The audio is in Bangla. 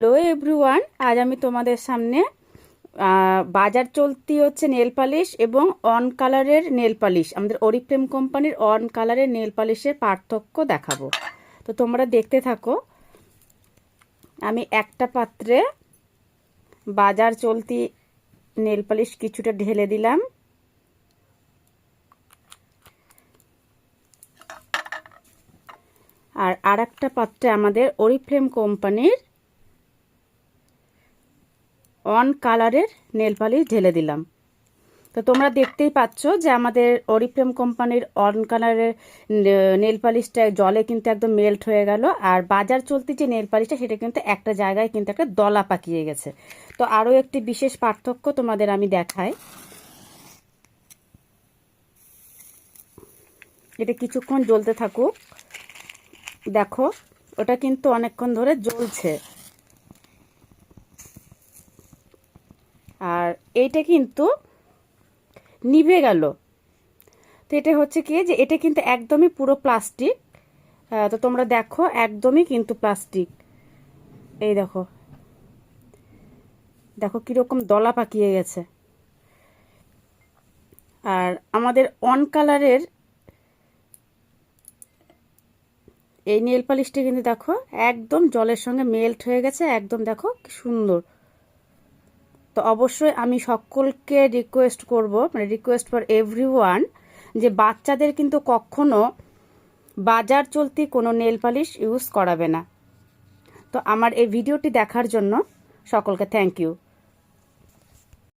হ্যালো এভরিওয়ান, আজ আমি তোমাদের সামনে বাজার চলতি হচ্ছে নেল পালিশ এবং অন কালারের নেল পালিশ, আমাদের অরিফ্লেম কোম্পানির অন কালারের নেল পালিশের পার্থক্য দেখাবো। তো তোমরা দেখতে থাকো। আমি একটা পাত্রে বাজার চলতি নেল পালিশ কিছুটা ঢেলে দিলাম, আর আরেকটা পাত্রে আমাদের অরিফ্লেম কোম্পানির অন কালারের নেল পালিশ ঢেলে দিলাম। তো তোমরা দেখতেই পাচ্ছ যে আমাদের অরিফ্লেম কোম্পানির অন কালারের নেল পালিশটা জলে কিন্তু একদম মেল্ট হয়ে গেল, আর বাজার চলতি যে নেল পালিশটা সেটা কিন্তু একটা জায়গায় কিন্তু একটা দলা পাকিয়ে গেছে। তো আরও একটি বিশেষ পার্থক্য তোমাদের আমি দেখাই। এটা কিছুক্ষণ জ্বলতে থাকুক। দেখো, ওটা কিন্তু অনেকক্ষণ ধরে জ্বলছে, আর এইটা কিন্তু নিভে গেল। তো এটা হচ্ছে কি যে এটা কিন্তু একদমই পুরো প্লাস্টিক। তো তোমরা দেখো, একদমই কিন্তু প্লাস্টিক। এই দেখো, দেখো কিরকম দলা পাকিয়ে গেছে। আর আমাদের অন কালারের এই নেল পালিশটা কিন্তু দেখো একদম জলের সঙ্গে মেল্ট হয়ে গেছে, একদম দেখো কি সুন্দর। তো অবশ্যই আমি সকলকে রিকোয়েস্ট করব, মানে রিকোয়েস্ট ফর এভরিওয়ান, যে বাচ্চাদের কিন্তু কখনো বাজার চলতি কোনো নেল পালিশ ইউজ করাবে না। তো আমার এই ভিডিওটি দেখার জন্য সকলকে থ্যাংক ইউ।